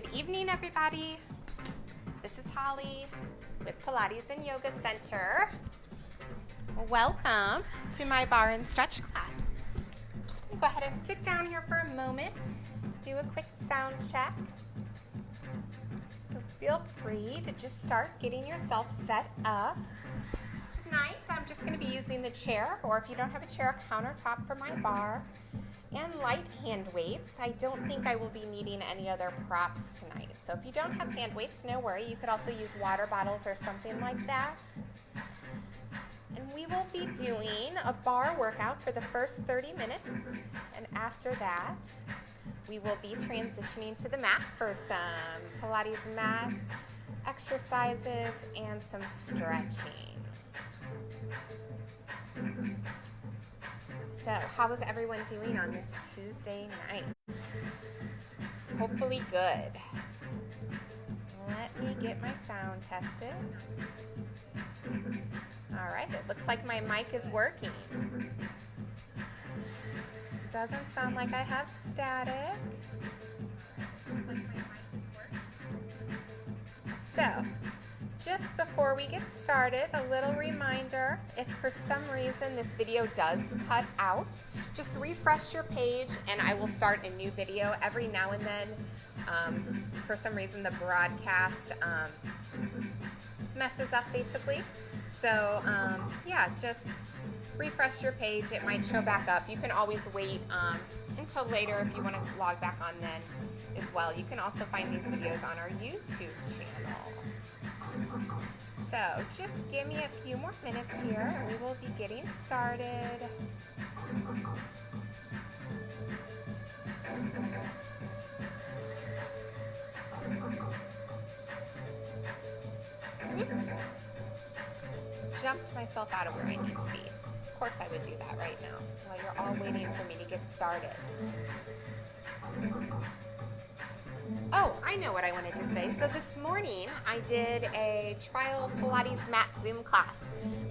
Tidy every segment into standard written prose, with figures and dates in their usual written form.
Good evening, everybody. This is Holly with Pilates and Yoga Center. Welcome to my Barre Stretch class. I'm just going to go ahead and sit down here for a moment, do a quick sound check. So feel free to just start getting yourself set up. Tonight, I'm just going to be using the chair, or if you don't have a chair, a countertop for my bar, and light hand weights. I don't think I will be needing any other props tonight. So if you don't have hand weights, no worry. You could also use water bottles or something like that. And we will be doing a bar workout for the first 30 minutes. And after that, we will be transitioning to the mat for some Pilates mat exercises and some stretching. So, how is everyone doing on this Tuesday night? Hopefully good. Let me get my sound tested. All right, it looks like my mic is working. Doesn't sound like I have static. So, just before we get started, a little reminder, if for some reason this video does cut out, just refresh your page and I will start a new video every now and then. For some reason the broadcast messes up basically. So yeah, just refresh your page. It might show back up. You can always wait until later if you want to log back on then as well. You can also find these videos on our YouTube channel. So just give me a few more minutes here and we will be getting started. Oops. Jumped myself out of where I need to be. Of course I would do that right now while you're all waiting for me to get started. Oh, I know what I wanted to say. So this morning I did a trial Pilates mat Zoom class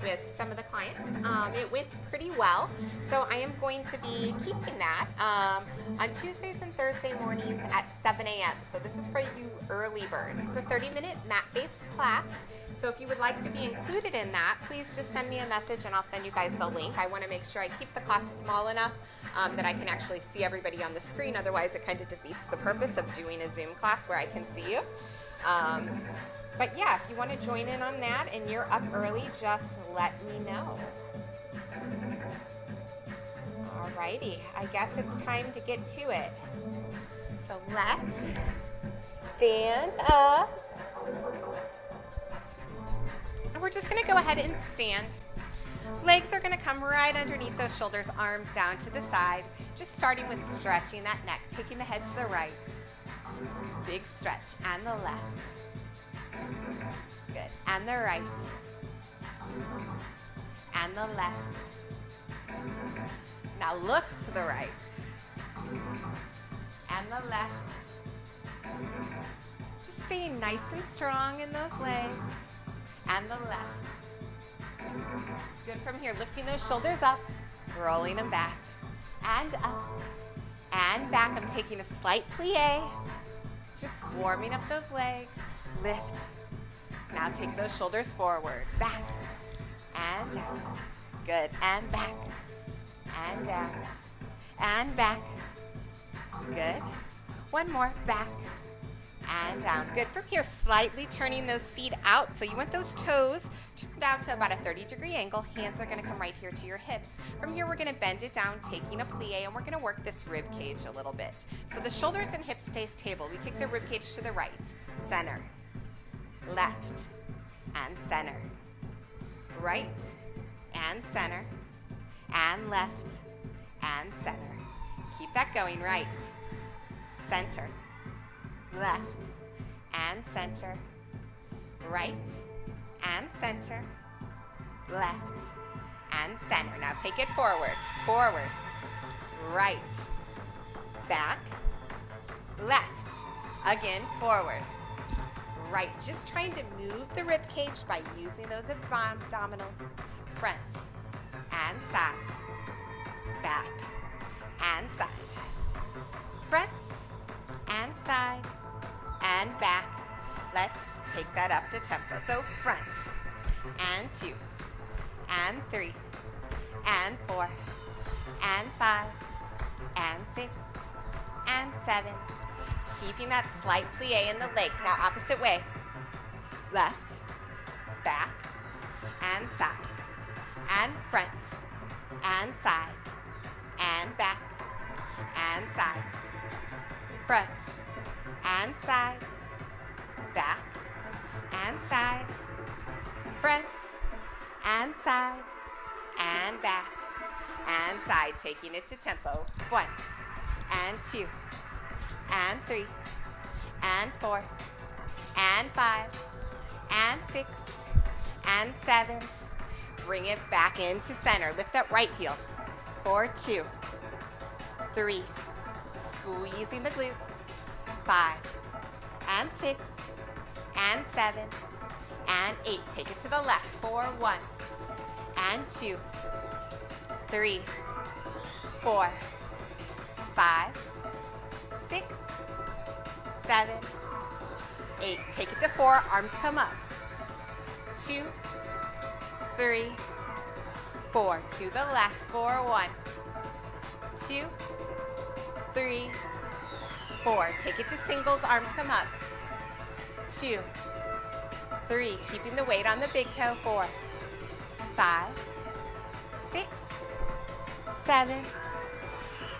with some of the clients. It went pretty well. So I am going to be keeping that on Tuesdays and Thursday mornings at 7 a.m. So this is for you early birds. It's a 30-minute mat-based class. So if you would like to be included in that, please just send me a message and I'll send you guys the link. I want to make sure I keep the class small enough that I can actually see everybody on the screen. Otherwise, it kind of defeats the purpose of doing a Zoom class where I can see you. But yeah, if you want to join in on that and you're up early, just let me know. Alrighty, I guess it's time to get to it. So let's stand up. And we're just going to go ahead and stand. Legs are going to come right underneath those shoulders, arms down to the side. Just starting with stretching that neck, taking the head to the right. Big stretch, and the left. Good, and the right. And the left. Now look to the right. And the left. Just staying nice and strong in those legs. And the left. Good from here, lifting those shoulders up, rolling them back, and up, and back. I'm taking a slight plie, just warming up those legs, lift. Now take those shoulders forward, back, and down. Good, and back, and down, and back. Good. One more, back, and down. Good. From here, slightly turning those feet out. So you want those toes turned out to about a 30-degree angle. Hands are going to come right here to your hips. From here, we're going to bend it down, taking a plie, and we're going to work this rib cage a little bit. So the shoulders and hips stay stable. We take the rib cage to the right, center, left, and center, right, and center, and left, and center. Keep that going. Right, center, left, and center, right, and center, left, and center. Now take it forward, forward, right, back, left, again, forward, right. Just trying to move the rib cage by using those abdominals, front, and side, back, and side, front, and side, take that up to tempo. So front, and 2, and 3, and 4, and 5, and 6, and 7. Keeping that slight plie in the legs. Now opposite way. Left, back, and side, and front, and side, and back, and side, front, and side, back, and side, front, and side, and back, and side. Taking it to tempo. 1, and 2, and 3, and 4, and 5, and 6, and 7. Bring it back into center. Lift that right heel. 4, 2, 3. Squeezing the glutes. 5, and 6, and 7, and 8. Take it to the left. 4, 1, and 2, 3, 4, 5, 6, 7, 8. Take it to 4. Arms come up. 2, 3, 4. To the left. 4, 1, 2, 3, 4. Take it to singles. Arms come up. 2, 3. Keeping the weight on the big toe. 4, 5, 6, 7,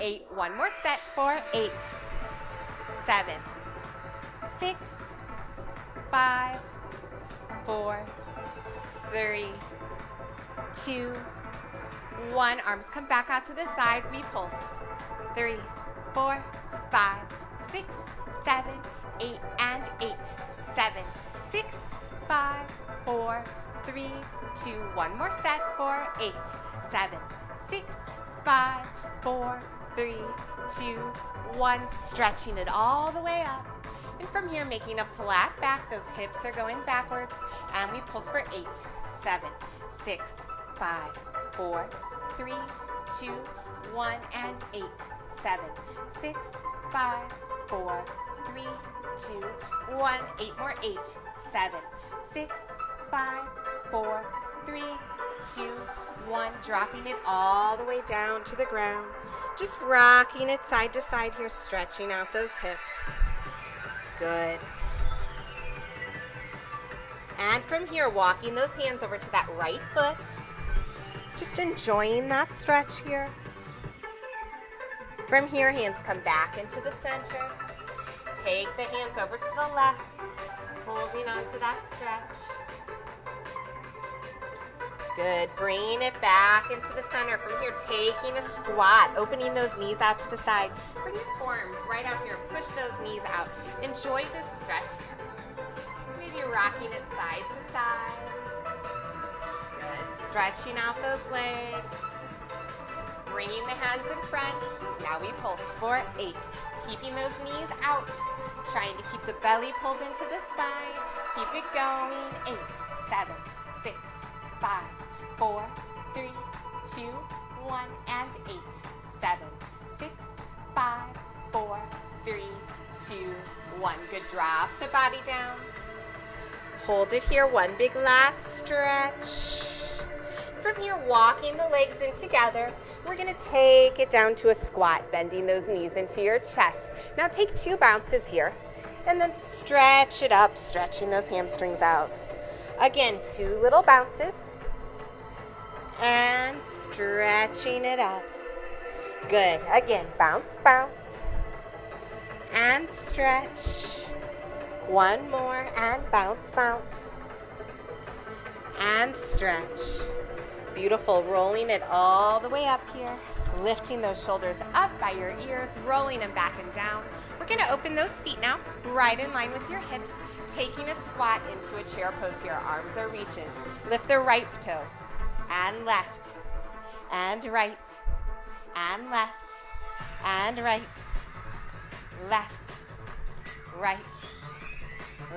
8. One more set. 4, 8, 7, 6, 5, 4, 3, 2, 1. Arms come back out to the side. We pulse. 3, 4, 5, 6, 7, 8, and 8. 7, 6, 5, 4, 3, 2. One more set. 4, 8, 7, 6, 5, 4, 3, 2, 1. Stretching it all the way up. And from here, making a flat back. Those hips are going backwards. And we pulse for 8, 7, 6, 5, 4, 3, 2, 1, and 8, 7, 6, 5, 4, 3, 2, 1. 8 more. 8, 7, 6, 5, 4, 3, 2, 1. Dropping it all the way down to the ground. Just rocking it side to side here, stretching out those hips. Good. And from here, walking those hands over to that right foot. Just enjoying that stretch here. From here, hands come back into the center. Take the hands over to the left, holding on to that stretch. Good. Bringing it back into the center. From here, taking a squat, opening those knees out to the side. Bring your forearms right out here. Push those knees out. Enjoy this stretch here. Maybe rocking it side to side. Good. Stretching out those legs. Bringing the hands in front. Now we pulse for 8. Keeping those knees out. Trying to keep the belly pulled into the spine. Keep it going. 8, 7, 6, 5, 4, 3, 2, 1, and 8, 7, 6, 5, 4, 3, 2, 1. Good. Drop the body down. Hold it here. One big last stretch. From here, walking the legs in together. We're going to take it down to a squat, bending those knees into your chest. Now take 2 bounces here, and then stretch it up, stretching those hamstrings out. Again, 2 little bounces, and stretching it up. Good. Again, bounce, bounce, and stretch. One more, and bounce, bounce, and stretch. Beautiful. Rolling it all the way up here. Lifting those shoulders up by your ears, rolling them back and down. We're going to open those feet now, right in line with your hips, taking a squat into a chair pose here. Arms are reaching. Lift the right toe, and left, and right, and left, and right, left, right,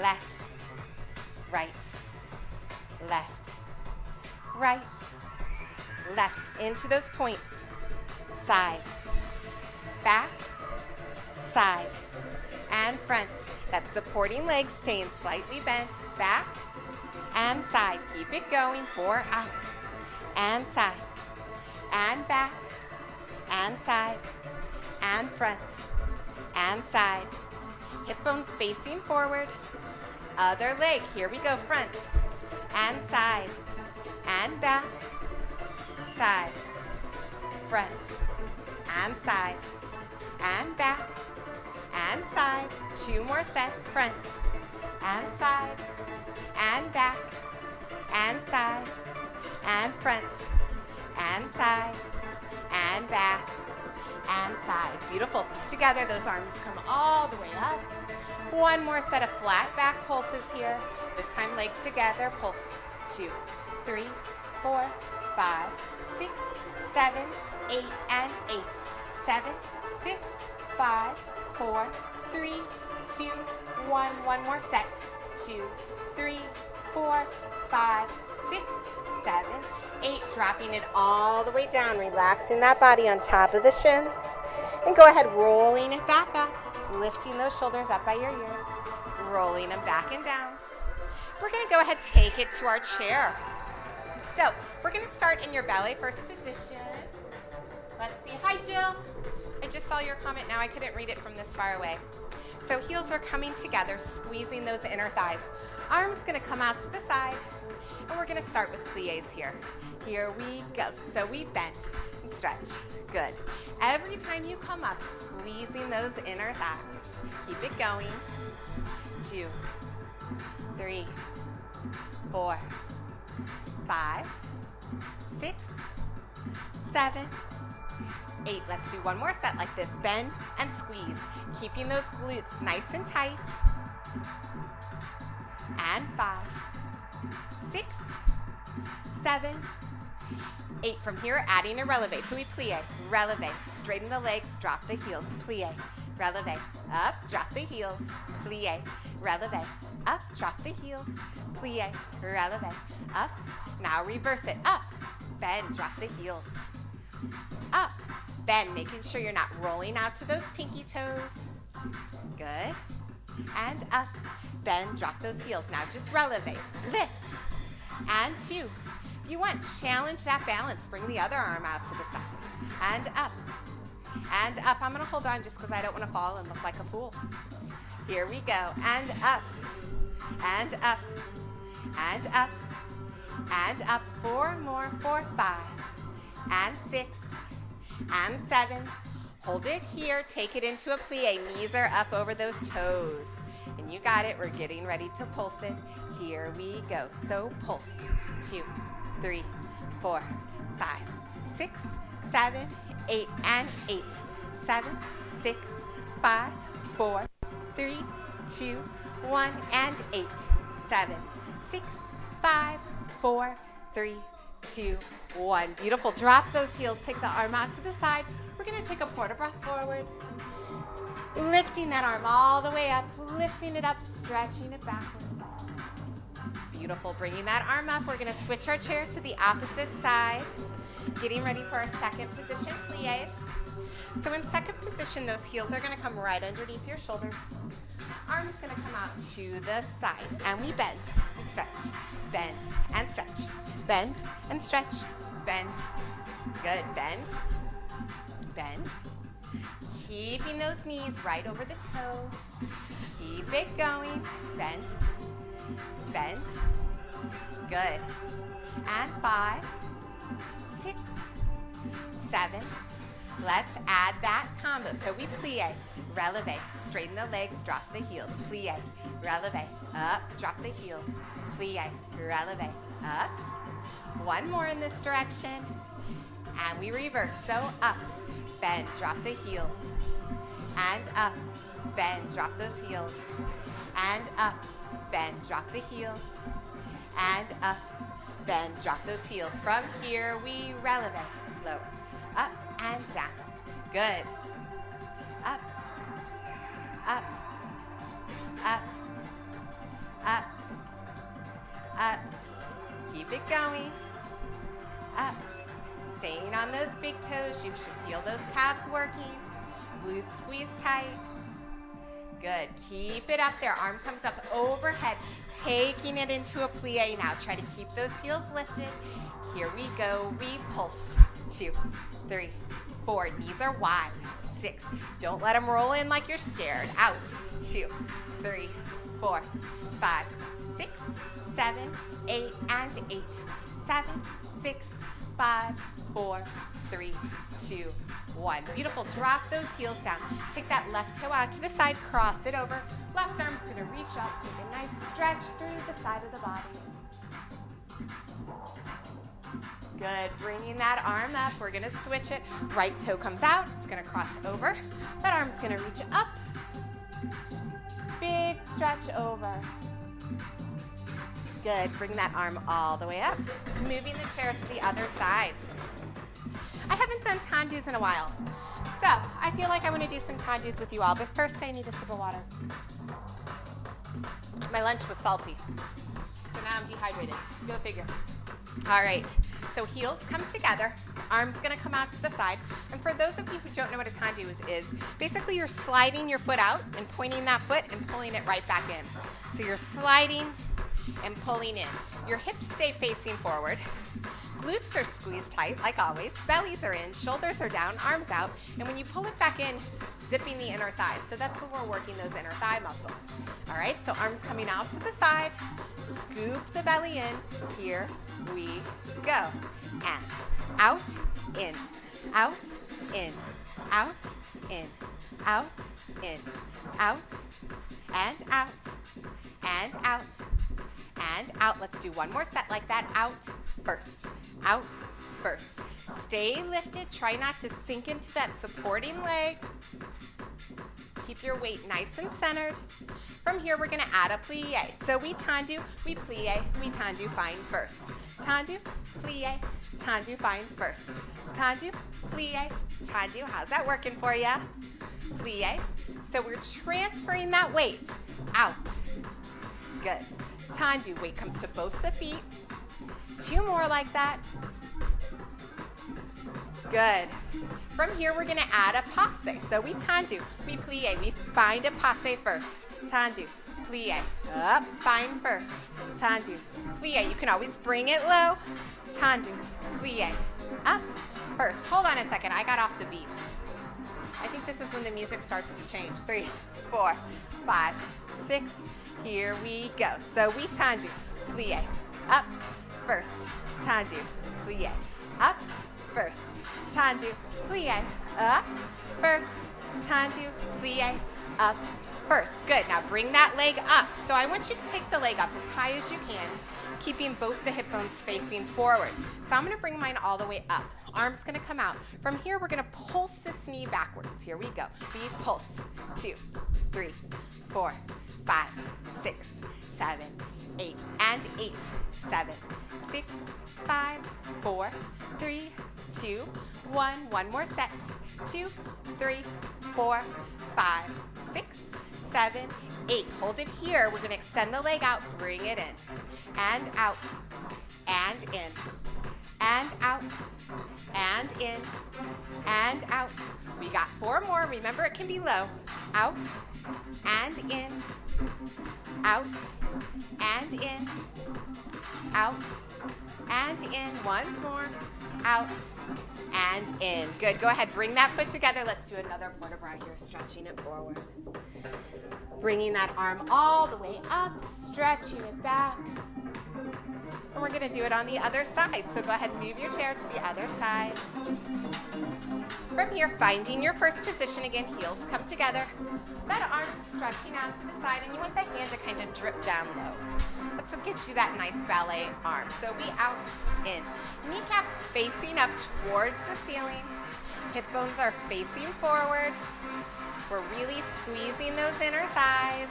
left, right, left, right, left. Into those points. Side, back, side, and front. That supporting leg staying slightly bent, back and side. Keep it going, 4 out, and side, and back, and side, and front, and side. Hip bones facing forward. Other leg, here we go, front, and side, and back, side, front, and side, and back, and side. 2 more sets, front, and side, and back, and side, and front, and side, and back, and side. Beautiful. Feet together, those arms come all the way up. 1 more set of flat back pulses here. This time legs together, pulse. 2, 3, 4, 5, 6, 7, 8, and 8. 7, 6, 5, 4, 3, 2, 1. 1 more set. 2, 3, 4, 5, 6, 7, 8. Dropping it all the way down, relaxing that body on top of the shins. And go ahead, rolling it back up, lifting those shoulders up by your ears, rolling them back and down. We're going to go ahead, take it to our chair. So we're going to start in your ballet first position. Let's see. Hi, Jill. I just saw your comment now. I couldn't read it from this far away. So heels are coming together, squeezing those inner thighs. Arms going to come out to the side, and we're going to start with plies here. Here we go. So we bend and stretch. Good. Every time you come up, squeezing those inner thighs. Keep it going. 2, 3, 4, 5, 6, 7, 8. Let's do 1 more set like this. Bend and squeeze. Keeping those glutes nice and tight. And 5, 6, 7, 8. From here, adding a releve. So we plie, releve. Straighten the legs, drop the heels. Plie, releve. Up, drop the heels. Plie, releve. Up, drop the heels. Plie, releve. Up. Now reverse it. Up, bend, drop the heels. Up, bend, making sure you're not rolling out to those pinky toes. Good. And up, bend, drop those heels. Now just releve. Lift. And 2. If you want, challenge that balance. Bring the other arm out to the side. And up. And up. I'm going to hold on just because I don't want to fall and look like a fool. Here we go. And up. And up. And up. And up. 4 more. 4, 5. And 6. And 7. Hold it here. Take it into a plie. Knees are up over those toes. And you got it. We're getting ready to pulse it. Here we go. So pulse. 2, 3, 4, 5, 6, 7, 8, and 8. 7, 6, 5, 4, 3, 2, 1, and 8. 7, 6, 5, 4, 3, 2, 1. Beautiful. Drop those heels. Take the arm out to the side. We're going to take a quarter breath forward. Lifting that arm all the way up. Lifting it up. Stretching it backwards. Beautiful. Bringing that arm up. We're going to switch our chair to the opposite side. Getting ready for our second position, plies. So in second position, those heels are going to come right underneath your shoulders. Arms going to come out to the side. And we bend and stretch. Bend and stretch. Bend and stretch. Bend. Good. Bend. Bend. Keeping those knees right over the toes. Keep it going. Bend. Bend. Good. And 5, 6, 7. Let's add that combo. So we plie, releve, straighten the legs, drop the heels. Plie, releve, up, drop the heels. Plie, releve, up. 1 more in this direction. And we reverse. So up, bend, drop the heels. And up, bend, drop those heels. And up, bend, drop the heels. And up, bend, drop those heels. From here, we releve, lower, up and down. Good. Up, up, up, up, up. Keep it going. Up. Staying on those big toes. You should feel those calves working. Glutes squeeze tight. Good. Keep it up there. Arm comes up overhead, taking it into a plie. Now try to keep those heels lifted. Here we go. We pulse. 2, 3, 4. Knees are wide. 6. Don't let them roll in like you're scared. Out. 2, 3, 4, 5, 6, 7, 8, and 8. 7, 6, 5, 4, 3, 2, 1. Beautiful. Drop those heels down. Take that left toe out to the side. Cross it over. Left arm's going to reach up. Take a nice stretch through the side of the body. Good. Bringing that arm up. We're going to switch it. Right toe comes out. It's going to cross over. That arm's going to reach up. Big stretch over. Good. Bring that arm all the way up. Moving the chair to the other side. I haven't done tendus in a while, so I feel like I want to do some tendus with you all, but first I need a sip of water. My lunch was salty, so now I'm dehydrated. Go figure. All right, so heels come together, arms going to come out to the side, and for those of you who don't know what a tendu is basically you're sliding your foot out and pointing that foot and pulling it right back in. So you're sliding and pulling in. Your hips stay facing forward. Glutes are squeezed tight, like always. Bellies are in, shoulders are down, arms out. And when you pull it back in, zipping the inner thighs. So that's when we're working those inner thigh muscles. All right, so arms coming out to the side. Scoop the belly in. Here we go. And out, in, out, in, out, in, out, in, out, and out, and out, and out. Let's do one more set like that. Out first. Out first. Stay lifted. Try not to sink into that supporting leg. Keep your weight nice and centered. From here, we're going to add a plie. So we tendu, we plie, we tendu, find first. Tendu, plie, tendu, find first. Tendu, plie, tendu. How's that working for you? Plie. So we're transferring that weight out. Good. Tendu, weight comes to both the feet. 2 more like that. Good. From here, we're going to add a passe. So we tendu, we plie, we find a passe first. Tendu, plie, up, find first. Tendu, plie. You can always bring it low. Tendu, plie, up, first. Hold on a second. I got off the beat. I think this is when the music starts to change. 3, 4, 5, 6. Here we go. So we tendu, plie, up, first. Tendu, plie, up, first. Tendu, plie, up, first. Tendu, plie, up, first. Good. Now bring that leg up. So I want you to take the leg up as high as you can, keeping both the hip bones facing forward. So I'm going to bring mine all the way up. Arm's going to come out. From here, we're going to pulse this knee backwards. Here we go. We pulse. 2, 3, 4, 5, 6, 7, 8, and 8, 7, 6, 5, 4, 3, 2, 1. One more set. 2, 3, 4, 5, 6, 7, 8. Hold it here. We're going to extend the leg out. Bring it in. And out. And in. And out. And in. And out. We got 4 more. Remember, it can be low. Out. And in. Out. And in. Out. And in. 1 more. Out. And in. Good. Go ahead. Bring that foot together. Let's do another port de bras here. Stretching it forward. Bringing that arm all the way up. Stretching it back. And we're going to do it on the other side. So go ahead and move your chair to the other side. From here, finding your first position again. Heels come together. That arm stretching out to the side. And you want the hand to kind of drip down low. That's what gives you that nice ballet arm. So we out, in. Kneecaps facing up towards the ceiling. Hip bones are facing forward. We're really squeezing those inner thighs.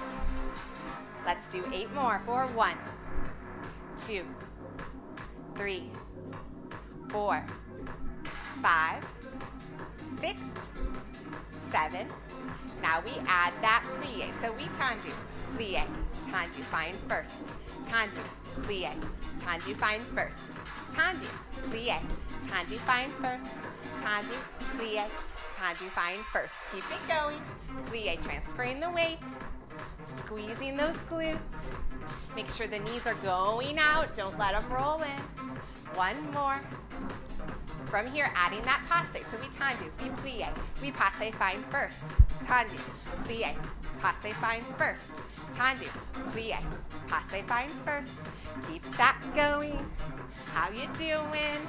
Let's do 8 more for 1, 2, 3, 4, 5, 6, 7. Now we add that plie. So we tendu, plie, tendu, find first. Tendu, plie, tendu, find first. tendu, plie, tendu, find first, tendu, plie, tendu, find first. Keep it going. Plie, transferring the weight, squeezing those glutes. Make sure the knees are going out. Don't let them roll in. One more. From here, adding that passe. So we tendu, we plie, we passe, find first. Tendu, plie, passe, find first. Tendu, plie, passe, find first. Keep that going. How you doing?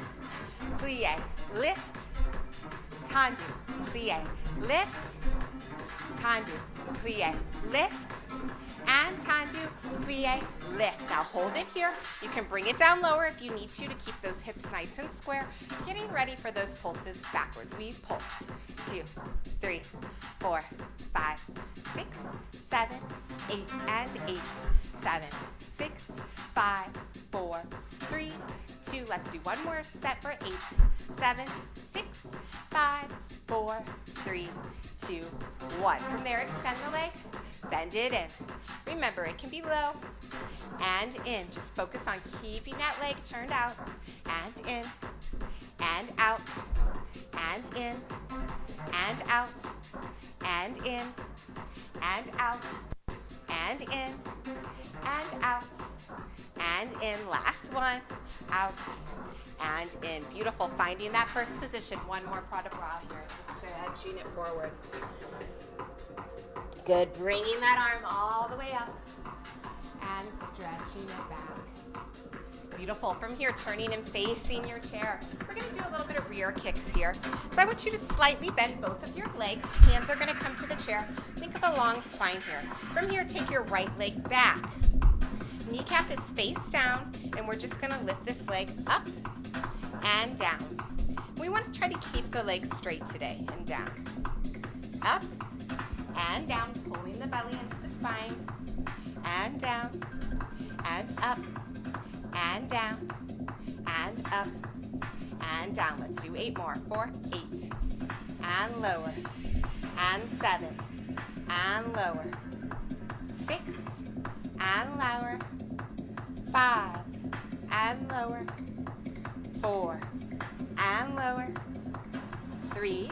Plie, lift. Tendu, plie, lift. Tendu, plie, lift. And tendu, plie, lift. Now hold it here. You can bring it down lower if you need to keep those hips nice and square. Getting ready for those pulses backwards. We pulse. 2, 3, 4, 5, 6, 7, 8, and 8, 7, 6, 5, 4, 3, 2. Let's do one more set for 8, 7, 6, 5, 4, 3, 2, 1. From there, extend the leg, bend it in. Remember, it can be low and in. Just focus on keeping that leg turned out and in and out and in and out and in and out and in and out and in. Last one, out and in. Beautiful. Finding that first position. One more pas de bras here. Just stretching it forward. Good. Bringing that arm all the way up and stretching it back. Beautiful. From here, turning and facing your chair. We're going to do a little bit of rear kicks here. So I want you to slightly bend both of your legs. Hands are going to come to the chair. Think of a long spine here. From here, take your right leg back. Kneecap is face down, and we're just going to lift this leg up and down. We want to try to keep the legs straight today and down. Up and down, pulling the belly into the spine, and down, and up, and down, and up, and down. Let's do 8 more. 4, 8, and lower, and 7, and lower, 6, and lower, 5, and lower, 4, and lower, 3,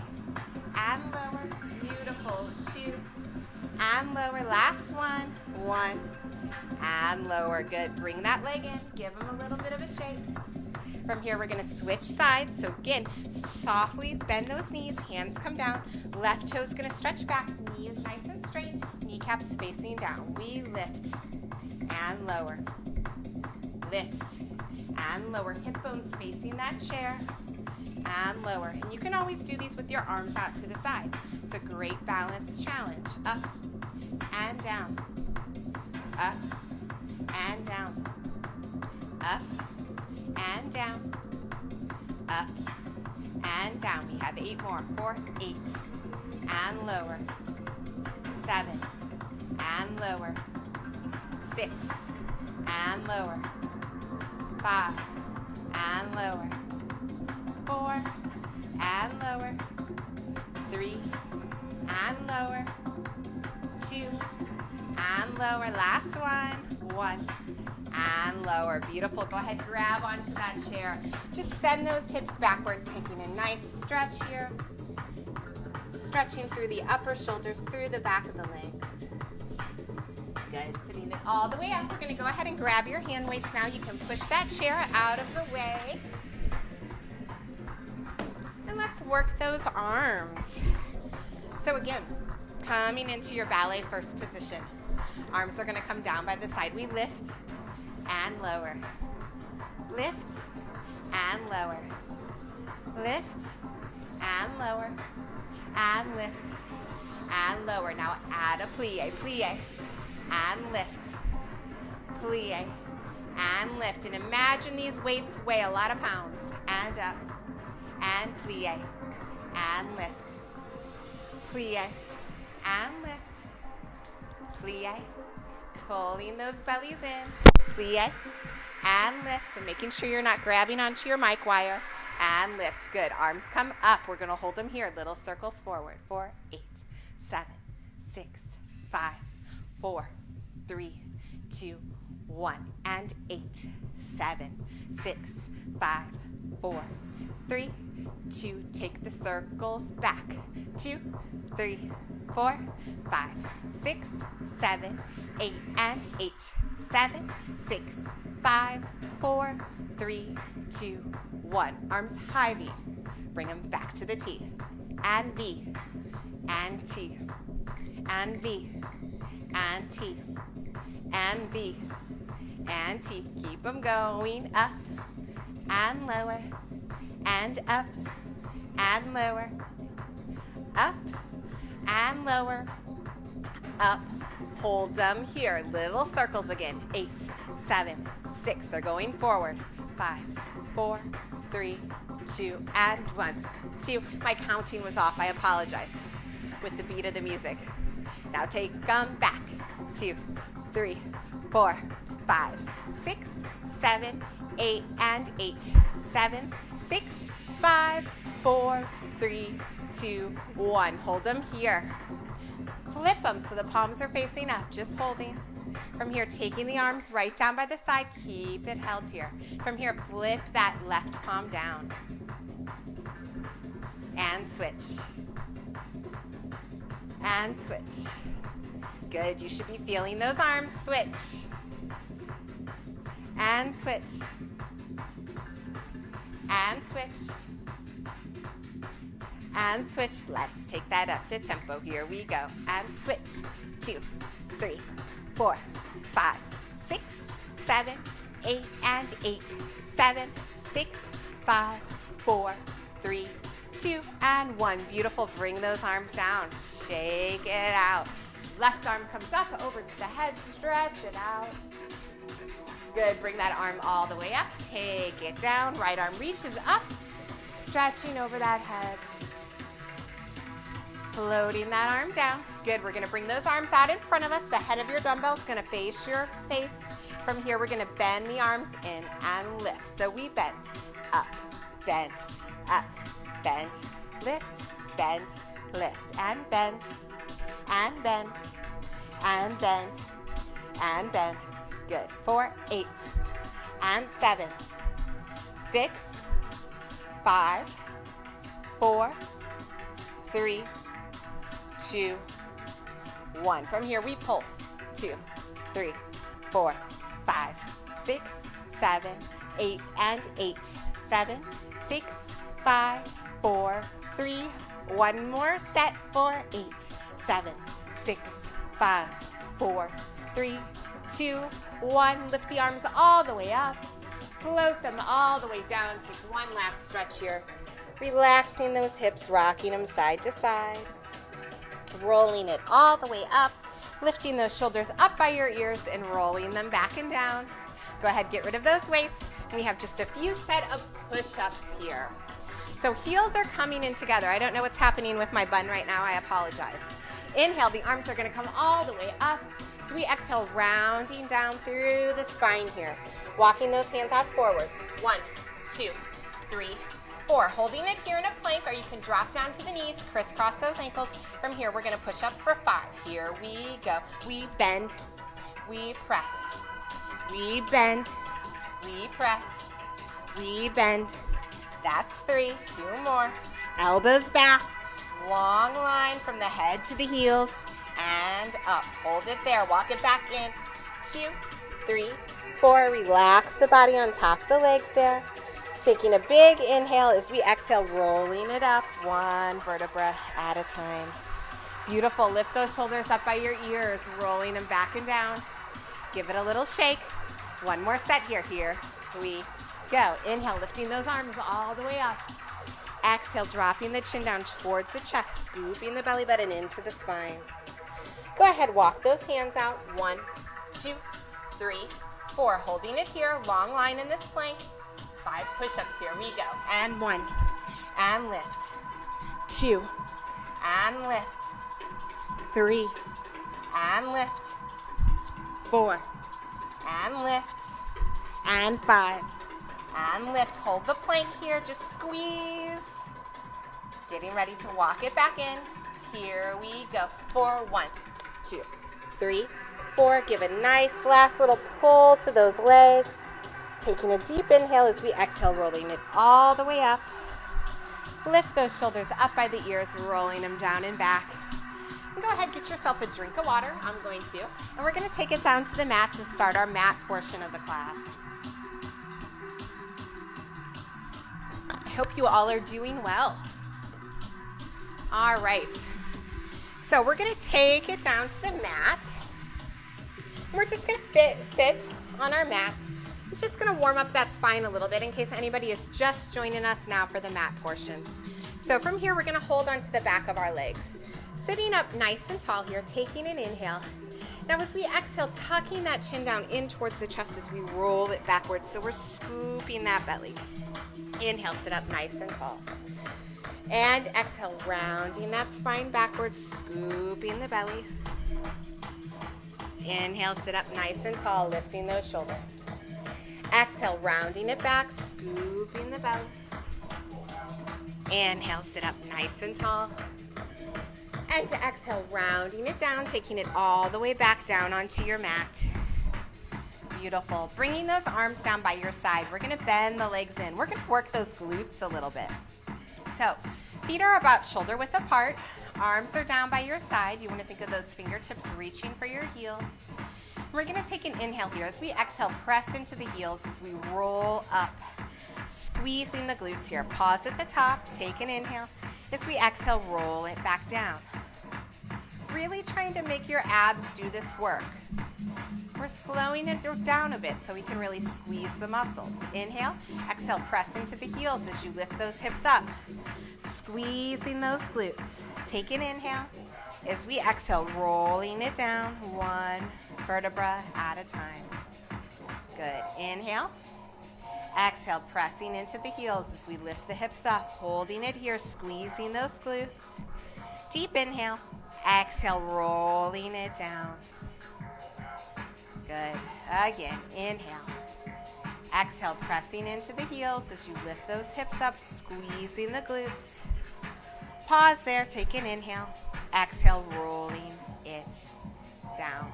and lower, beautiful, 2, and lower, last one, 1, and lower, good. Bring that leg in, give them a little bit of a shake. From here, we're gonna switch sides. So again, softly bend those knees, hands come down, left toe's gonna stretch back, knees nice and straight, kneecaps facing down. We lift and lower, lift and lower, hip bones facing that chair, and lower. And you can always do these with your arms out to the side. It's a great balance challenge. Up and down, up and down, up and down, up and down. We have 8 more. 4, 8, and lower, 7, and lower, 6, and lower, 5, and lower, 4, and lower, 3, and lower, 2, and lower. Last one, 1, and lower. Beautiful. Go ahead, grab onto that chair. Just send those hips backwards, taking a nice stretch here. Stretching through the upper shoulders, through the back of the legs. Good. Sitting it all the way up. We're going to go ahead and grab your hand weights now. You can push that chair out of the way. And let's work those arms. So again, coming into your ballet first position. Arms are going to come down by the side. We lift and lower. Lift and lower. Lift and lower. And lift and lower. Now add a plie, plie, and lift, plie, and lift. And imagine these weights weigh a lot of pounds. And up, and plie, and lift, plie, and lift, plie, pulling those bellies in, plie, and lift, and making sure you're not grabbing onto your mic wire, and lift. Good. Arms come up. We're going to hold them here. Little circles forward. 4, 8, 7, 6, 5, 4, 3, 2, 1. And 8, 7, 6, 5, 4, 3, 2. Take the circles back. 2, 3, 4, 5, 6, 7, 8, and 8. 7, 6, 5, 4, 3, 2, 1. Arms high V. Bring them back to the T. And V. And T. And V. And T. And V. And T. Keep them going up and lower and up and lower. Up and lower. Up. Hold them here. Little circles again. 8, 7, 6. They're going forward. 5, 4, 3, 2, and 1, 2. My counting was off. I apologize. With the beat of the music. Now take them back. 2, 3, 4, 5, 6, 7, 8, and 8. 7, 6, 5, 4, 3, 2, 1. Hold them here. Flip them so the palms are facing up. Just holding. From here, taking the arms right down by the side. Keep it held here. From here, flip that left palm down. And switch. And switch. Good. You should be feeling those arms. Switch. And switch. And switch. And switch. Let's take that up to tempo. Here we go. And switch. 2, 3, 4, 5, 6, 7, 8, and 8. 7, 6, 5, 4, 3, 2, and 1. Beautiful. Bring those arms down. Shake it out. Left arm comes up over to the head. Stretch it out. Good. Bring that arm all the way up. Take it down. Right arm reaches up. Stretching over that head. Floating that arm down. Good. We're going to bring those arms out in front of us. The head of your dumbbell is going to face your face. From here, we're going to bend the arms in and lift. So we bend, up, bend, lift, bend, lift, and bend, and bend, and bend, and bend. Good. 4, 8, and 7, 6, 5, 4, 3, 2, 1. From here, we pulse. 2, 3, 4, 5, 6, 7, 8, and 8. 7, 6, 5, 4, 3. One more set for 8. 7, 6, 5, 4, 3, 2, 1. Lift the arms all the way up. Float them all the way down. Take one last stretch here. Relaxing those hips, rocking them side to side. Rolling it all the way up. Lifting those shoulders up by your ears and rolling them back and down. Go ahead, get rid of those weights. We have just a few set of push-ups here. So heels are coming in together. I don't know what's happening with my bun right now. I apologize. Inhale, the arms are going to come all the way up. So we exhale, rounding down through the spine here. Walking those hands out forward. 1, 2, 3, 4. Holding it here in a plank, or you can drop down to the knees, crisscross those ankles. From here, we're going to push up for 5. Here we go. We bend, we press, we bend, we press, we bend. That's 3. 2 more. Elbows back. Long line from the head to the heels and up. Hold it there. Walk it back in. 2, 3, 4. Relax the body on top of the legs there. Taking a big inhale as we exhale, rolling it up one vertebra at a time. Beautiful. Lift those shoulders up by your ears, rolling them back and down. Give it a little shake. One more set here. Here we go. Inhale, lifting those arms all the way up. Exhale, dropping the chin down towards the chest, scooping the belly button into the spine. Go ahead, walk those hands out. 1, 2, 3, 4. Holding it here, long line in this plank. 5 push-ups, here we go. And 1, and lift. 2, and lift. 3, and lift. 4, and lift. And 5, and lift. Hold the plank here, just squeeze. Getting ready to walk it back in. Here we go. 4, 1, 2, 3, 4. Give a nice last little pull to those legs. Taking a deep inhale as we exhale, rolling it all the way up. Lift those shoulders up by the ears, rolling them down and back. And go ahead, get yourself a drink of water. I'm going to. And we're going to take it down to the mat to start our mat portion of the class. I hope you all are doing well. All right. So we're going to take it down to the mat. We're just going to sit on our mats. I'm just going to warm up that spine a little bit in case anybody is just joining us now for the mat portion. So from here, we're going to hold onto the back of our legs. Sitting up nice and tall here, taking an inhale. Now as we exhale, tucking that chin down in towards the chest as we roll it backwards. So we're scooping that belly. Inhale, sit up nice and tall. And exhale, rounding that spine backwards, scooping the belly. Inhale, sit up nice and tall, lifting those shoulders. Exhale, rounding it back, scooping the belly. Inhale, sit up nice and tall. And to exhale, rounding it down, taking it all the way back down onto your mat. Beautiful. Bringing those arms down by your side. We're going to bend the legs in. We're going to work those glutes a little bit. So, feet are about shoulder width apart. Arms are down by your side. You want to think of those fingertips reaching for your heels. We're going to take an inhale here. As we exhale, press into the heels as we roll up. Squeezing the glutes here. Pause at the top. Take an inhale. As we exhale, roll it back down. Really trying to make your abs do this work. We're slowing it down a bit so we can really squeeze the muscles. Inhale, exhale, press into the heels as you lift those hips up. Squeezing those glutes. Take an inhale. As we exhale, rolling it down, one vertebra at a time. Good. Inhale. Exhale, pressing into the heels as we lift the hips up, holding it here, squeezing those glutes. Deep inhale. Exhale, rolling it down. Good. Again, inhale. Exhale, pressing into the heels as you lift those hips up, squeezing the glutes. Pause there, take an inhale. Exhale, rolling it down.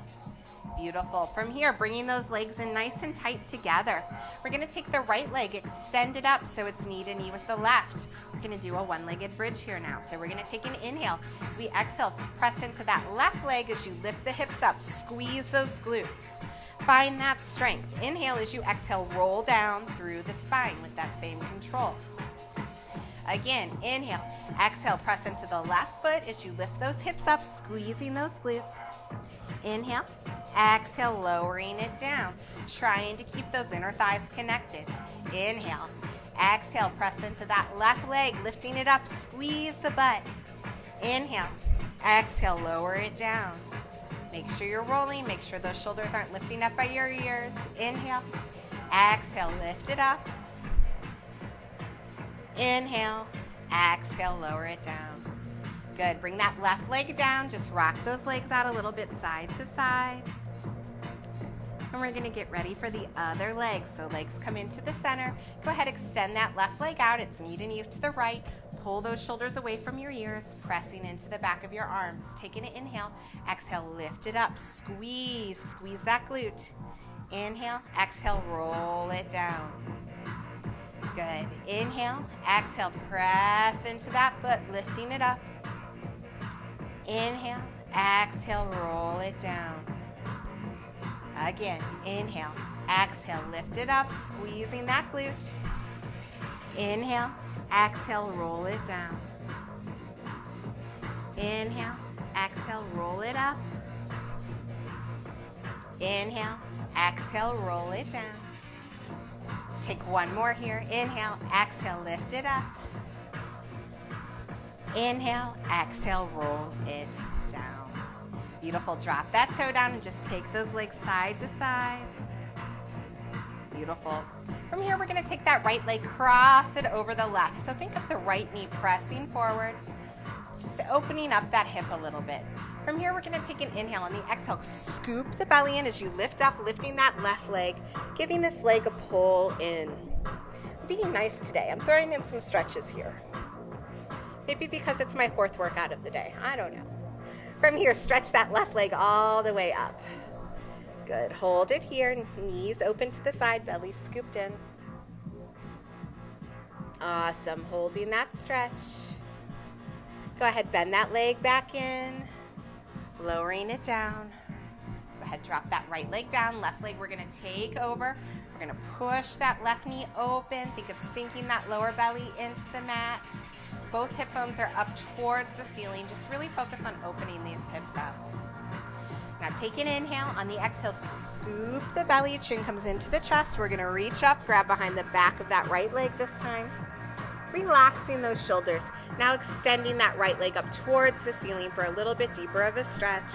Beautiful. From here, bringing those legs in nice and tight together. We're going to take the right leg, extend it up so it's knee to knee with the left. We're going to do a one-legged bridge here now. So we're going to take an inhale. As we exhale, press into that left leg as you lift the hips up. Squeeze those glutes. Find that strength. Inhale as you exhale, roll down through the spine with that same control. Again, inhale. Exhale, press into the left foot as you lift those hips up, squeezing those glutes. Inhale. Exhale, lowering it down. Trying to keep those inner thighs connected. Inhale. Exhale, press into that left leg, lifting it up, squeeze the butt. Inhale. Exhale, lower it down. Make sure you're rolling. Make sure those shoulders aren't lifting up by your ears. Inhale. Exhale, lift it up. Inhale. Exhale, lower it down. Good. Bring that left leg down. Just rock those legs out a little bit side to side. And we're going to get ready for the other leg. So legs come into the center. Go ahead, extend that left leg out. It's knee to knee to the right. Pull those shoulders away from your ears, pressing into the back of your arms. Taking an inhale. Exhale, lift it up. Squeeze. Squeeze that glute. Inhale. Exhale, roll it down. Good. Inhale. Exhale, press into that foot, lifting it up. Inhale, exhale, roll it down. Again, inhale, exhale, lift it up, squeezing that glute. Inhale, exhale, roll it down. Inhale, exhale, roll it up. Inhale, exhale, roll it down. Let's take one more here. Inhale, exhale, lift it up. Inhale, exhale, roll it down. Beautiful. Drop that toe down and just take those legs side to side. Beautiful. From here, we're going to take that right leg, cross it over the left. So think of the right knee pressing forward, just opening up that hip a little bit. From here, we're going to take an inhale. On the exhale, scoop the belly in as you lift up, lifting that left leg, giving this leg a pull in. I'm being nice today. I'm throwing in some stretches here. Maybe because it's my fourth workout of the day. I don't know. From here, stretch that left leg all the way up. Good. Hold it here. Knees open to the side, belly scooped in. Awesome. Holding that stretch. Go ahead, bend that leg back in. Lowering it down. Go ahead, drop that right leg down. Left leg we're going to take over. We're going to push that left knee open. Think of sinking that lower belly into the mat. Both hip bones are up towards the ceiling. Just really focus on opening these hips up. Now take an inhale. On the exhale, scoop the belly. Chin comes into the chest. We're going to reach up, grab behind the back of that right leg this time. Relaxing those shoulders. Now extending that right leg up towards the ceiling for a little bit deeper of a stretch.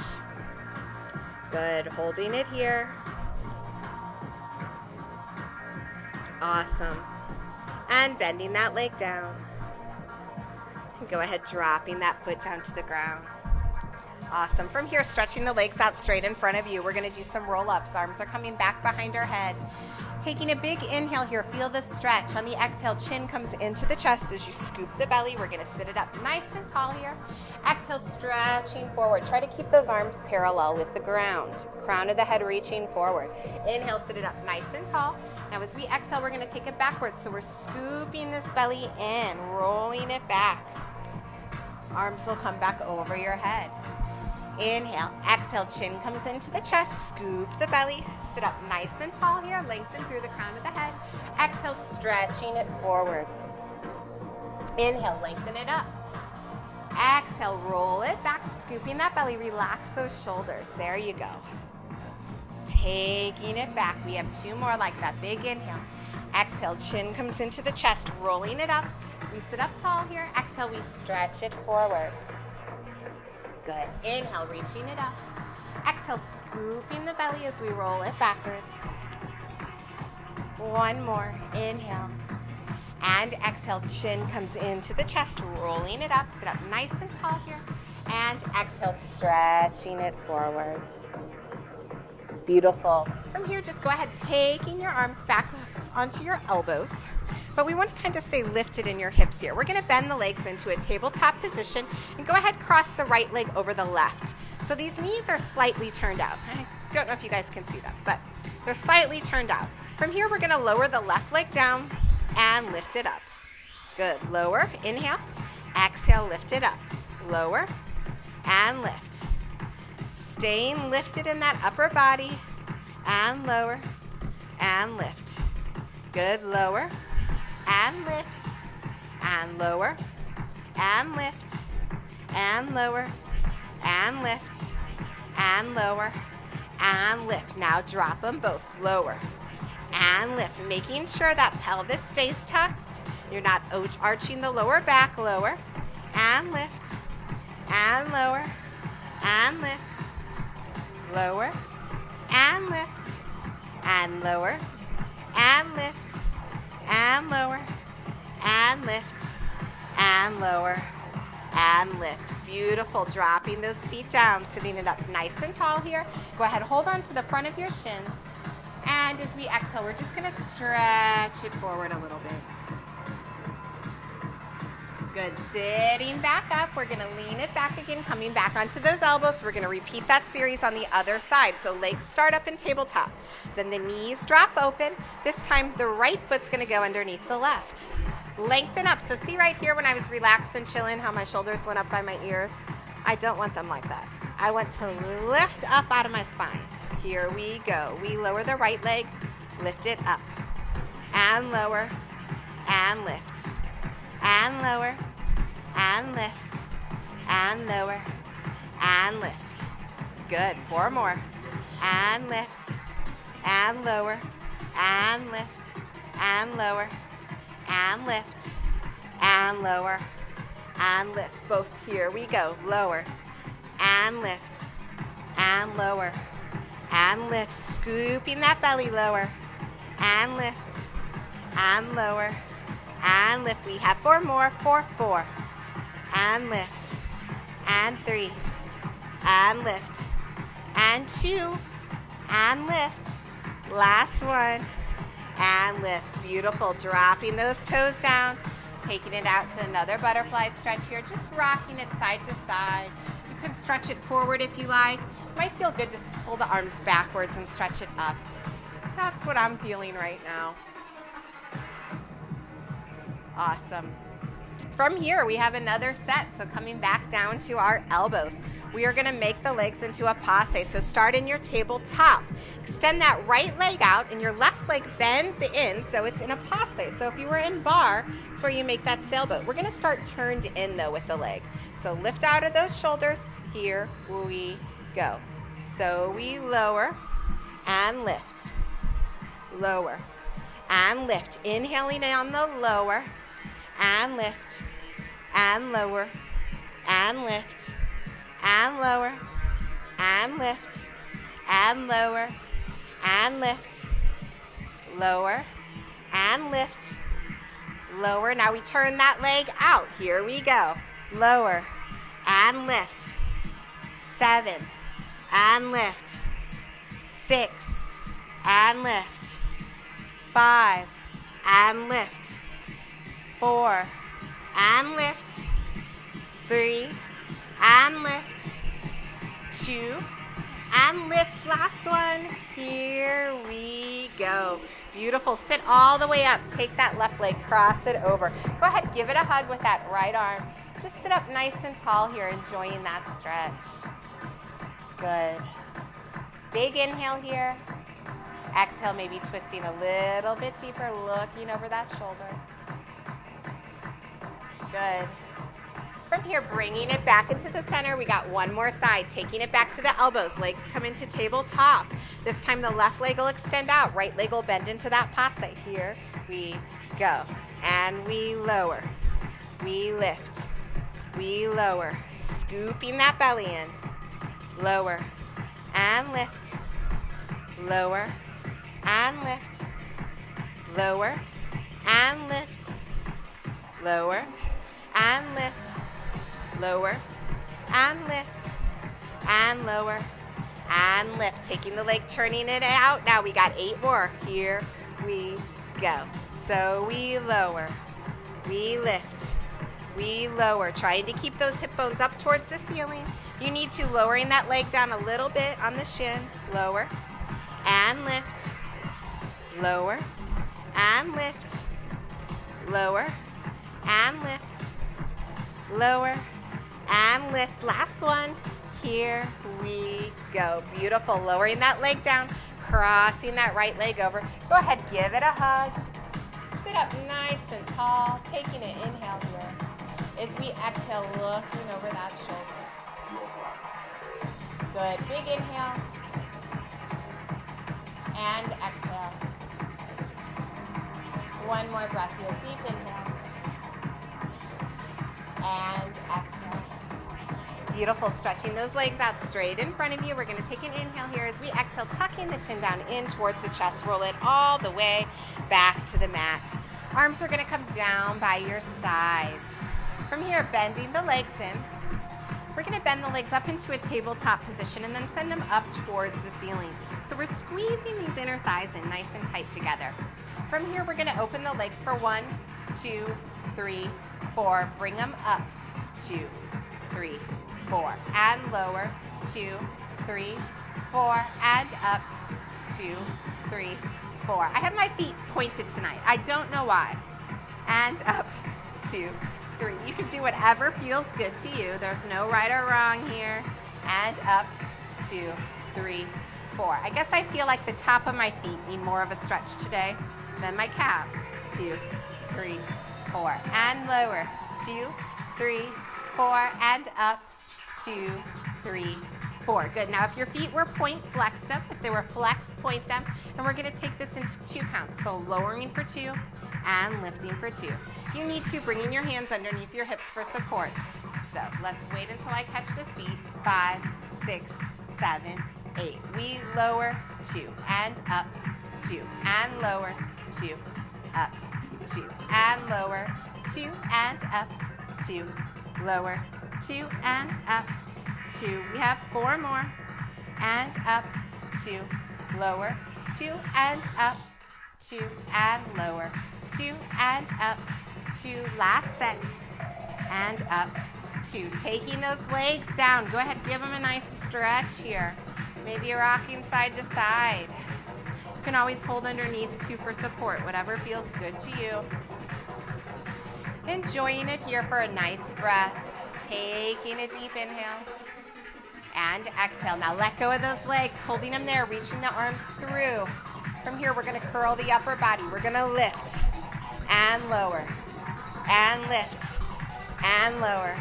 Good. Holding it here. Awesome. And bending that leg down. And go ahead, dropping that foot down to the ground. Awesome. From here, stretching the legs out straight in front of you. We're going to do some roll-ups. Arms are coming back behind our head. Taking a big inhale here. Feel the stretch. On the exhale, chin comes into the chest as you scoop the belly. We're going to sit it up nice and tall here. Exhale, stretching forward. Try to keep those arms parallel with the ground. Crown of the head reaching forward. Inhale, sit it up nice and tall. Now as we exhale, we're going to take it backwards. So we're scooping this belly in, rolling it back. Arms will come back over your head. Inhale, exhale, chin comes into the chest, scoop the belly, sit up nice and tall here, lengthen through the crown of the head. Exhale, stretching it forward. Inhale, lengthen it up. Exhale, roll it back, scooping that belly, relax those shoulders. There you go. Taking it back. We have two more like that. Big inhale. Exhale, chin comes into the chest, rolling it up. We sit up tall here. Exhale, we stretch it forward. Good. Inhale, reaching it up. Exhale, scooping the belly as we roll it backwards. One more. Inhale. And exhale, chin comes into the chest, rolling it up. Sit up nice and tall here. And exhale, stretching it forward. Beautiful. From here, just go ahead, taking your arms back onto your elbows. But we want to kind of stay lifted in your hips here. We're going to bend the legs into a tabletop position and go ahead, cross the right leg over the left. So these knees are slightly turned out. I don't know if you guys can see them, but they're slightly turned out. From here, we're going to lower the left leg down and lift it up. Good. Lower. Inhale. Exhale. Lift it up. Lower and lift. Staying lifted in that upper body and lower and lift. Good. Lower and lift and lower and lift and lower and lift and lower and lift. Now drop them both. Lower and lift, making sure that pelvis stays tucked. You're not arching the lower back. Lower and lift and lower and lift. Lower and lift and lower and lift and lower and lift and lower and lift. Beautiful. Dropping those feet down, sitting it up nice and tall here. Go ahead, hold on to the front of your shins. And as we exhale, we're just going to stretch it forward a little bit. Good. Sitting back up. We're going to lean it back again, coming back onto those elbows. We're going to repeat that series on the other side. So legs start up in tabletop. Then the knees drop open. This time the right foot's going to go underneath the left. Lengthen up. So see right here when I was relaxed and chilling how my shoulders went up by my ears? I don't want them like that. I want to lift up out of my spine. Here we go. We lower the right leg, lift it up, and lower, and lift, and lower, and lift, and lower, and lift. Good. 4 more. And lift, and lower, and lift, and lower, and lift, and lower, and lift. Both. Here we go. Lower, and lift, and lower, and lift. Scooping that belly. Lower, and lift, and lower, and lift. We have 4 more. 4, and lift, and 3, and lift, and 2, and lift. Last one, and lift. Beautiful. Dropping those toes down, taking it out to another butterfly stretch here, just rocking it side to side. You can stretch it forward if you like. Might feel good to pull the arms backwards and stretch it up. That's what I'm feeling right now. Awesome. From here, we have another set. So coming back down to our elbows, we are gonna make the legs into a passe. So start in your tabletop. Extend that right leg out and your left leg bends in so it's in a passe. So if you were in bar, it's where you make that sailboat. We're gonna start turned in though with the leg. So lift out of those shoulders. Here we go. So we lower and lift. Lower and lift. Inhaling on the lower and lift and lower and lift and lower and lift and lower and lift, lower and lift, lower. Now we turn that leg out. Here we go. Lower and lift. 7 and lift. 6 and lift. 5 and lift. 4 and lift. 3 and lift. 2 and lift. Last one. Here we go. Beautiful. Sit all the way up. Take that left leg, cross it over. Go ahead, give it a hug with that right arm. Just sit up nice and tall here, enjoying that stretch. Good. Big inhale here. Exhale, maybe twisting a little bit deeper, looking over that shoulder. Good. From here, bringing it back into the center. We got one more side, taking it back to the elbows. Legs come into tabletop. This time the left leg will extend out. Right leg will bend into that passe. Here we go. And we lower. We lift. We lower. Scooping that belly in. Lower and lift. Lower and lift. Lower and lift. Lower and lift. Lower and lift and lower and lift. Taking the leg, turning it out. Now we got 8 more. Here we go. So we lower, we lift, we lower. Trying to keep those hip bones up towards the ceiling. You need to, lowering that leg down a little bit on the shin. Lower and lift, lower and lift, lower and lift, lower and lift. Last one. Here we go. Beautiful. Lowering that leg down, crossing that right leg over. Go ahead, give it a hug. Sit up nice and tall, taking an inhale here. As we exhale, looking over that shoulder. Good. Big inhale. And exhale. One more breath here. Deep inhale. And exhale. Beautiful. Stretching those legs out straight in front of you. We're going to take an inhale here. As we exhale, tucking the chin down in towards the chest. Roll it all the way back to the mat. Arms are going to come down by your sides. From here, bending the legs in. We're going to bend the legs up into a tabletop position and then send them up towards the ceiling. So we're squeezing these inner thighs in nice and tight together. From here, we're going to open the legs for 1, 2, 3, 4. Bring them up. 2, 3, 4. And lower. 2, 3, 4. And up. 2, 3, 4. I have my feet pointed tonight. I don't know why. And up. 2, 3. You can do whatever feels good to you. There's no right or wrong here. And up. 2, 3, 4. I guess I feel like the top of my feet need more of a stretch today than my calves. 2, 3, 4. And lower. 2, 3, 4. And up. 2, 3, 4. Good. Now if your feet were point flexed up, if they were flexed, point them. And we're going to take this into 2 counts. So lowering for 2 and lifting for 2. If you need to, bringing your hands underneath your hips for support. So let's wait until I catch this beat. 5, 6, 7, 8. We lower, 2 and up, 2 and lower, 2, up, 2 and lower, 2 and up, 2, lower, 2 and up, 2. We have 4 more. And up, 2, lower, 2 and up, 2 and lower, 2 and up, 2. Last set. And up, 2. Taking those legs down. Go ahead, give them a nice stretch here. Maybe you're rocking side to side. You can always hold underneath too for support, whatever feels good to you. Enjoying it here for a nice breath. Taking a deep inhale and exhale. Now let go of those legs, holding them there, reaching the arms through. From here, we're going to curl the upper body. We're going to lift and lower and lift and lower.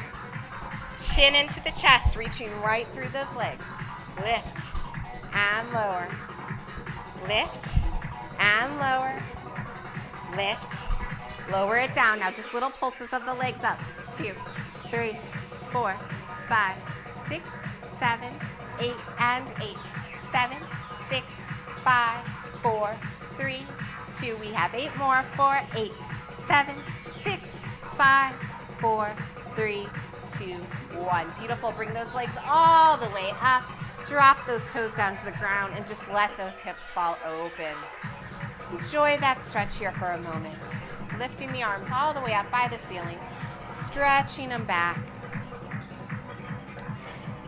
Chin into the chest, reaching right through those legs. Lift and lower. Lift and lower. Lift. Lower it down. Now just little pulses of the legs up. 2, 3, 4, 5, 6, 7, 8, and 8. 7, 6, 5, 4, 3, 2. We have 8 more. 4, 8, 7, 6, 5, 4, 3, 2, 1. Beautiful. Bring those legs all the way up. Drop those toes down to the ground and just let those hips fall open. Enjoy that stretch here for a moment. Lifting the arms all the way up by the ceiling. Stretching them back.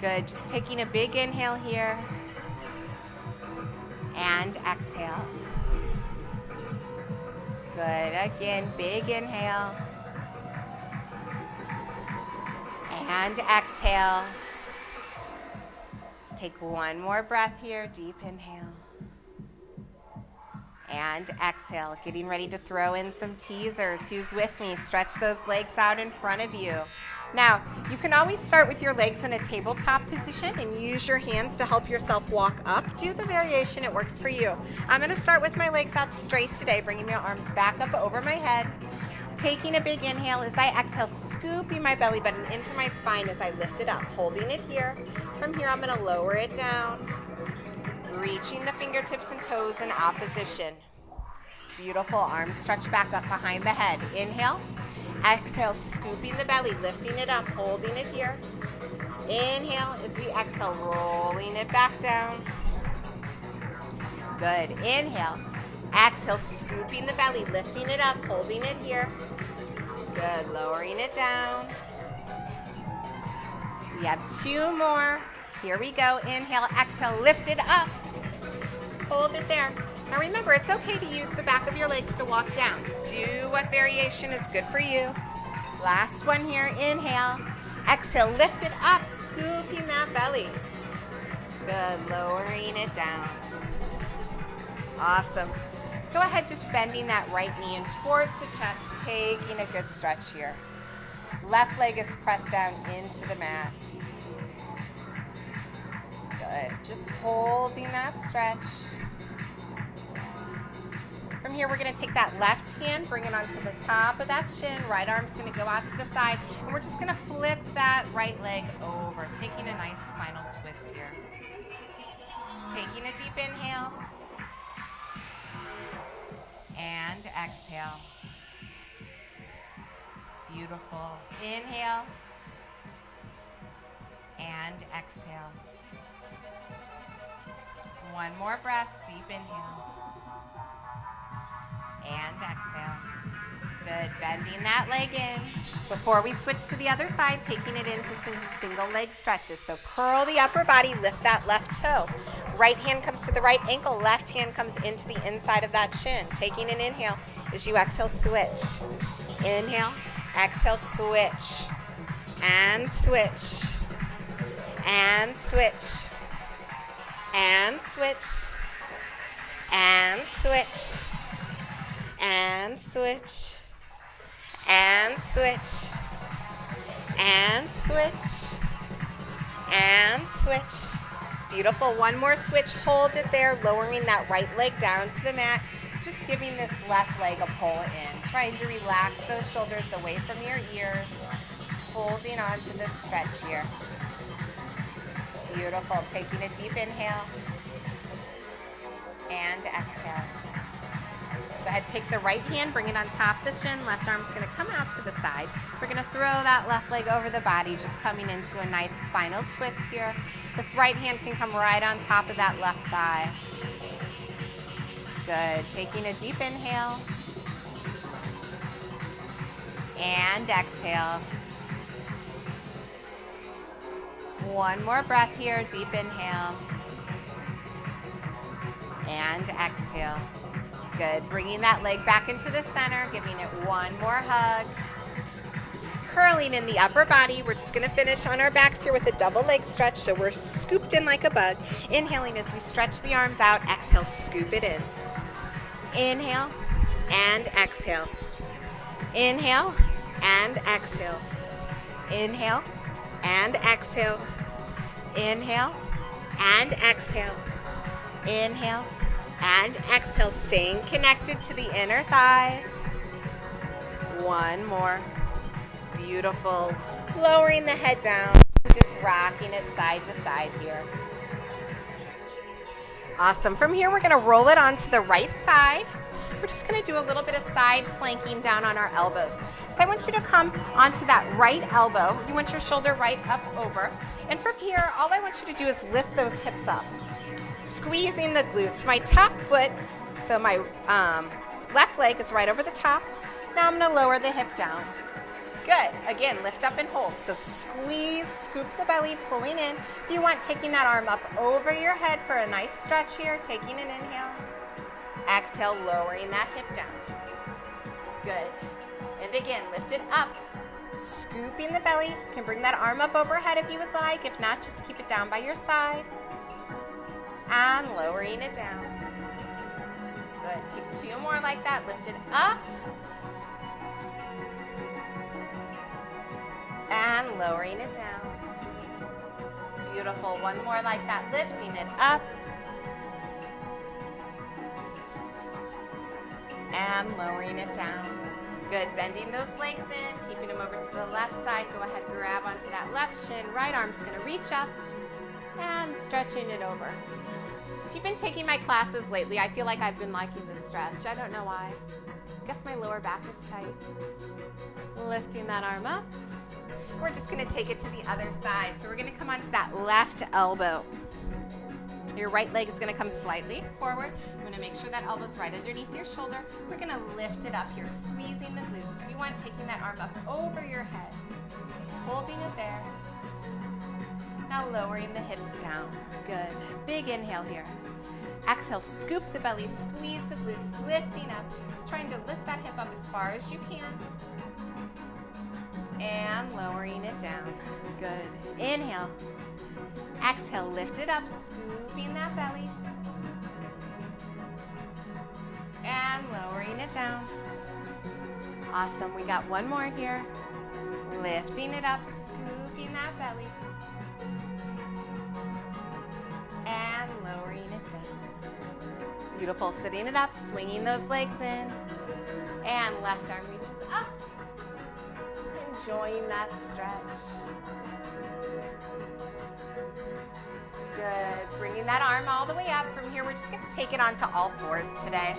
Good. Just taking a big inhale here. And exhale. Good. Again, big inhale. And exhale. Let's take one more breath here. Deep inhale. And exhale. Getting ready to throw in some teasers. Who's with me? Stretch those legs out in front of you. Now, you can always start with your legs in a tabletop position and use your hands to help yourself walk up. Do the variation, it works for you. I'm going to start with my legs out straight today, bringing my arms back up over my head. Taking a big inhale as I exhale, scooping my belly button into my spine as I lift it up, holding it here. From here, I'm going to lower it down, reaching the fingertips and toes in opposition. Beautiful. Arms stretch back up behind the head. Inhale. Exhale, scooping the belly, lifting it up, holding it here. Inhale as we exhale, rolling it back down. Good. Inhale. Exhale, scooping the belly, lifting it up, holding it here. Good. Lowering it down. We have 2 more. Here we go. Inhale, exhale, lift it up. Hold it there. Now remember, it's okay to use the back of your legs to walk down. Do what variation is good for you. Last one here. Inhale. Exhale, lift it up, scooping that belly. Good. Lowering it down. Awesome. Go ahead, just bending that right knee in towards the chest, taking a good stretch here. Left leg is pressed down into the mat. Good. Just holding that stretch. From here, we're going to take that left hand, bring it onto the top of that shin. Right arm's going to go out to the side. And we're just going to flip that right leg over, taking a nice spinal twist here. Taking a deep inhale. And exhale. Beautiful. Inhale. And exhale. One more breath. Deep inhale. And exhale. Good. Bending that leg in. Before we switch to the other side, taking it into some single leg stretches. So curl the upper body, lift that left toe. Right hand comes to the right ankle, left hand comes into the inside of that shin. Taking an inhale as you exhale, switch. Inhale, exhale, switch. And switch. And switch. And switch. And switch. And switch. And switch. And switch. And switch. Beautiful. One more switch. Hold it there, lowering that right leg down to the mat. Just giving this left leg a pull in. Trying to relax those shoulders away from your ears. Holding on to this stretch here. Beautiful. Taking a deep inhale. And exhale. Go ahead, take the right hand, bring it on top of the shin. Left arm's going to come out to the side. We're going to throw that left leg over the body, just coming into a nice spinal twist here. This right hand can come right on top of that left thigh. Good. Taking a deep inhale. And exhale. One more breath here, deep inhale. And exhale. Good, bringing that leg back into the center, giving it one more hug. Curling in the upper body. We're just gonna finish on our backs here with a double leg stretch, so we're scooped in like a bug. Inhaling as we stretch the arms out, exhale, scoop it in. Inhale and exhale. Inhale and exhale. Inhale and exhale. Inhale and exhale. Inhale and exhale, staying connected to the inner thighs. One more. Beautiful. Lowering the head down, just rocking it side to side here. Awesome. From here, we're going to roll it onto the right side. We're just going to do a little bit of side planking down on our elbows. So I want you to come onto that right elbow. You want your shoulder right up over. And from here, all I want you to do is lift those hips up, squeezing the glutes. My top foot, so my left leg is right over the top. Now I'm going to lower the hip down. Good. Again, lift up and hold. So squeeze, scoop the belly, pulling in. If you want, taking that arm up over your head for a nice stretch here. Taking an inhale. Exhale, lowering that hip down. Good. And again, lift it up. Scooping the belly. You can bring that arm up overhead if you would like. If not, just keep it down by your side. And lowering it down. Good. Take two more like that. Lift it up. And lowering it down. Beautiful. One more like that. Lifting it up. And lowering it down. Good. Bending those legs in. Keeping them over to the left side. Go ahead, grab onto that left shin. Right arm's going to reach up. And stretching it over. If you've been taking my classes lately, I feel like I've been liking this stretch. I don't know why. I guess my lower back is tight. Lifting that arm up. We're just going to take it to the other side. So we're going to come onto that left elbow. Your right leg is going to come slightly forward. I'm going to make sure that elbow's right underneath your shoulder. We're going to lift it up here, squeezing the glutes. So we want taking that arm up over your head, holding it there. Now lowering the hips down. Good. Big inhale here. Exhale, scoop the belly, squeeze the glutes, lifting up, trying to lift that hip up as far as you can. And lowering it down. Good. Inhale. Exhale, lift it up, scooping that belly. And lowering it down. Awesome. We got one more here. Lifting it up, scooping that belly. And lowering it down. Beautiful. Sitting it up, swinging those legs in. And left arm reaches up. Enjoying that stretch. Good. Bringing that arm all the way up. From here, we're just going to take it onto all fours today.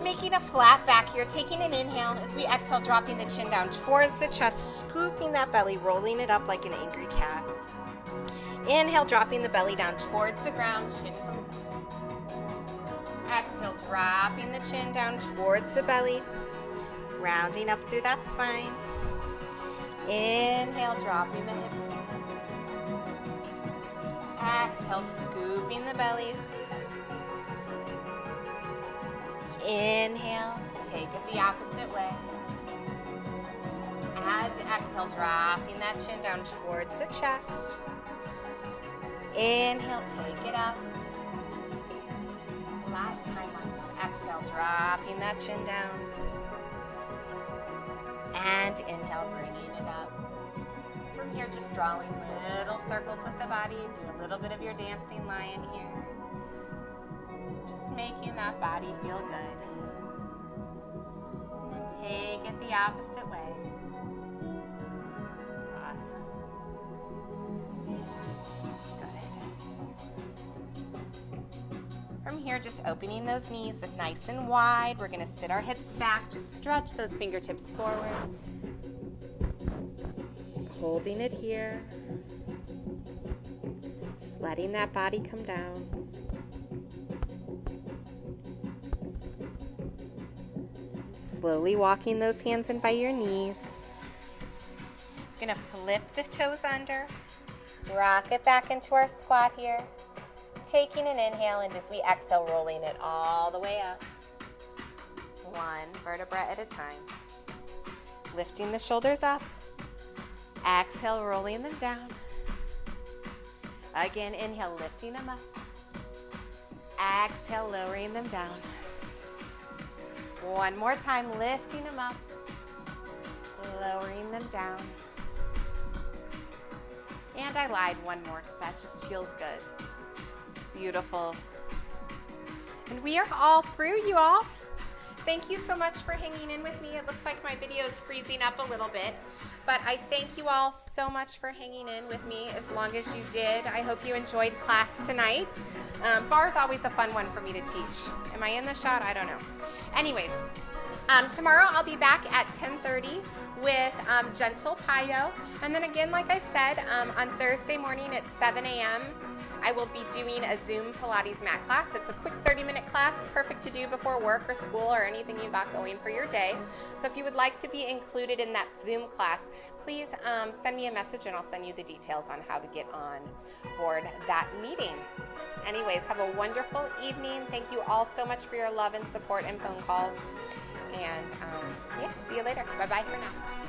Making a flat back here. Taking an inhale as we exhale, dropping the chin down towards the chest, scooping that belly, rolling it up like an angry cat. Inhale, dropping the belly down towards the ground. Chin comes up. Exhale, dropping the chin down towards the belly. Rounding up through that spine. Inhale, dropping the hips down. Exhale, scooping the belly. Inhale, take it the opposite way. And exhale, dropping that chin down towards the chest. Inhale, take it up. Last time on exhale, dropping that chin down. And inhale, bringing it up. From here, just drawing little circles with the body. Do a little bit of your dancing lion here. Just making that body feel good. And then take it the opposite way. Awesome. Good. From here, just opening those knees nice and wide. We're going to sit our hips back. Just stretch those fingertips forward. Holding it here. Just letting that body come down. Slowly walking those hands in by your knees. You're going to flip the toes under. Rock it back into our squat here. Taking an inhale, and as we exhale, rolling it all the way up. One vertebra at a time. Lifting the shoulders up. Exhale, rolling them down. Again, inhale, lifting them up. Exhale, lowering them down. One more time, lifting them up. Lowering them down. And I lied one more because that just feels good. Beautiful. And we are all through, you all. Thank you so much for hanging in with me. It looks like my video is freezing up a little bit, but I thank you all so much for hanging in with me as long as you did. I hope you enjoyed class tonight. Barre is always a fun one for me to teach. Am I in the shot? I don't know. Anyways, tomorrow I'll be back at 10:30 with gentle plyo. And then again, like I said, on Thursday morning at 7 a.m., I will be doing a Zoom Pilates mat class. It's a quick 30-minute class, perfect to do before work or school or anything you got going for your day. So if you would like to be included in that Zoom class, please send me a message and I'll send you the details on how to get on board that meeting. Anyways, have a wonderful evening. Thank you all so much for your love and support and phone calls. And yeah, see you later. Bye-bye for now.